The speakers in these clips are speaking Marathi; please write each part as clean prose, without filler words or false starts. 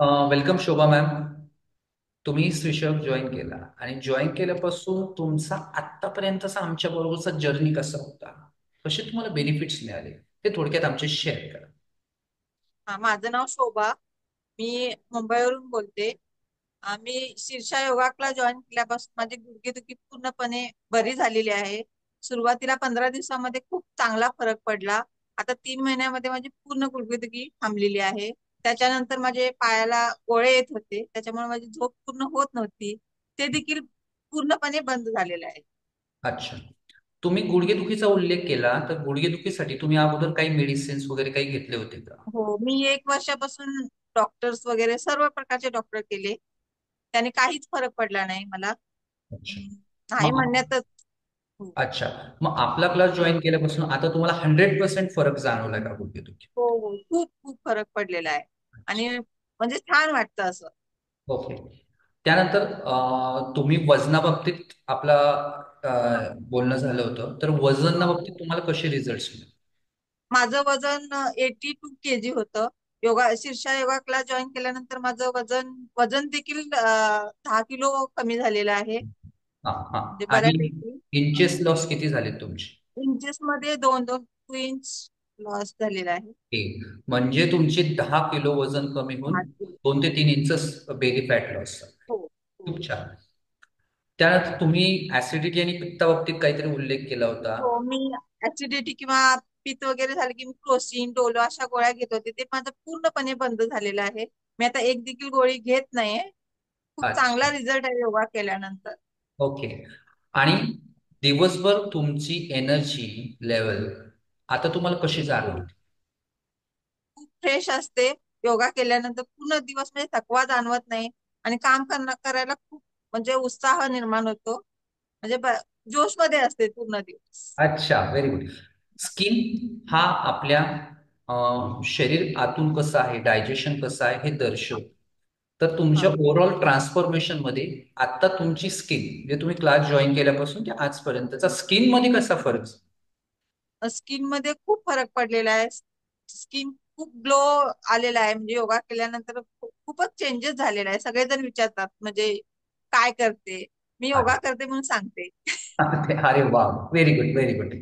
वेलकम शोभा मॅम. तुम्ही श्रीशब जॉईन केला आणि जॉईन केल्यापासून तुमचा आतापर्यंतचा आमच्या बरोबरचा जर्नी कसा होता? कसे तुम्हाला बेनिफिट्स मिळाले ते थोडक्यात आमच्याशी शेअर करा. माझं नाव शोभा. मी मुंबईवरून बोलते. मी शीर्षा योगा क्लास जॉईन केल्यापासून माझी गुडघेदुखी पूर्णपणे बरी झालेली आहे. सुरुवातीला 15 दिवसामध्ये खूप चांगला फरक पडला. आता 3 महिन्यामध्ये माझी पूर्ण गुडघेदुखी थांबलेली आहे. त्याच्यानंतर माझे पायाला गोळे येत होते, त्याच्यामुळे माझी झोप पूर्ण होत नव्हती. ते देखील पूर्णपणे बंद झालेले आहे. अच्छा. तुम्ही गुडघेदुखीचा उल्लेख केला, तर गुडघेदुखीसाठी तुम्ही अगोदर काही मेडिसिन्स वगैरे काही घेतले होते का? हो, मी 1 वर्षापासून डॉक्टर्स वगैरे सर्व प्रकारचे डॉक्टर केले. त्याने काहीच फरक पडला नाही मला. अच्छा. नाही मग म्हणण्यातच. हो. अच्छा. मग आपला क्लास जॉईन केल्यापासून आता तुम्हाला 100% फरक जाणवला का गुडघेदुखी? हो, हो. खूप खूप फरक पडलेला आहे. आणि म्हणजे छान वाटतं असं. ओके. त्यानंतर तुम्ही वजनाबाबतीत आपला बोलणं झालं होतं, तर वजनाबाबतीत हो. तुम्हाला कसे रिझल्ट्स मिळाले? माझं वजन 82 kg होतं. शीर्षा योगा क्लास जॉईन केल्यानंतर माझं वजन वजन देखील 10 किलो कमी झालेलं आहे. हा हा. म्हणजे आणि बऱ्यापैकी. इंचेस लॉस किती झाले तुमचे? इंचेस मध्ये 2-2 इंच लॉस झालेला आहे. म्हणजे तुमचे 10 किलो वजन कमी होऊन 10 किलो. 2 ते 3 इंच बेली फॅट लॉस. हो, हो. खूप छान. त्यानंतर तुम्ही ऍसिडिटी आणि पित्ताबाबतीत काहीतरी उल्लेख केला होता. हो, मी ऍसिडिटी किंवा पित्त वगैरे झालं की मी क्रोसिन डोलो अशा गोळ्या घेत होते. ते माझं पूर्णपणे बंद झालेलं आहे. मी आता एक देखील गोळी घेत नाहीये. खूप अच्छा. चांगला रिझल्ट आहे योगा केल्यानंतर. ओके. आणि दिवसभर तुमची एनर्जी लेवल आता तुम्हाला कशी हो, जाणवते? खूप फ्रेश असते. योगा केल्यानंतर पूर्ण दिवस म्हणजे थकवा जाणवत नाही. आणि काम करायला खूप म्हणजे उत्साह निर्माण होतो. म्हणजे जोश मध्ये असते पूर्ण दिवस. अच्छा, व्हेरी गुड. स्किन हा आपल्या शरीर आतून कसं आहे, डायजेशन कसं आहे हे दर्शवतं. तर हा. तुमच्या ओव्हरऑल ट्रान्सफॉर्मेशन मध्ये आता तुमची स्किन, म्हणजे तुम्ही क्लास जॉईन केल्यापासून ते आजपर्यंतचा स्किन मध्ये कसा फरक? स्किन मध्ये खूप फरक पडलेला आहे. स्किन खूप ग्लो आलेला आहे. म्हणजे योगा केल्यानंतर खूपच चेंजेस झालेला आहे. सगळेजण विचारतात म्हणजे काय करते. मी योगा करते म्हणून सांगते. अरे वा, व्हेरी गुड, व्हेरी गुड.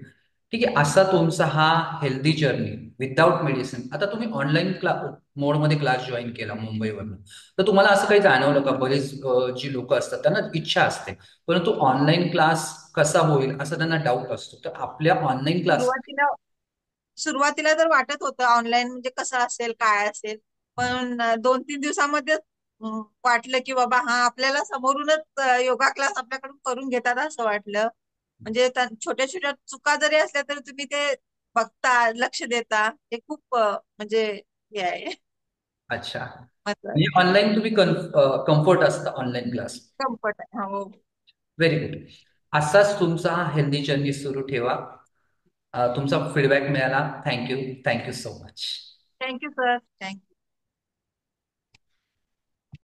ठीक आहे. असा तुमचा हा हेल्दी जर्नी विदाउट मेडिसिन. आता तुम्ही ऑनलाईन मोडमध्ये क्लास जॉईन केला मुंबईवरून, तर तुम्हाला असं काही जाणवलं का? बरेच जी लोक असतात त्यांना इच्छा असते, परंतु ऑनलाईन क्लास कसा होईल असं त्यांना डाऊट असतो. तर आपल्या ऑनलाईन क्लास. सुरुवातीला सुरुवातीला तर वाटत होतं ऑनलाईन म्हणजे कसं असेल काय असेल. पण 2-3 दिवसामध्ये वाटलं की बाबा हा आपल्याला समोरूनच योगा क्लास आपल्याकडून करून घेतात असं वाटलं. म्हणजे छोट्या छोट्या चुका जरी असल्या तरी तुम्ही ते बघता, लक्ष देता. हे खूप म्हणजे हे आहे. अच्छा. म्हणजे महत्वाचं. ऑनलाईन तुम्ही कम्फर्ट असता ऑनलाईन क्लास. कम्फर्ट आहे. हो. Very good. असाच तुमचा हेल्दी जर्नी सुरू ठेवा. तुमचा फीडबॅक मिळाला. Thank you. Thank you so much. Thank you sir. Thank you.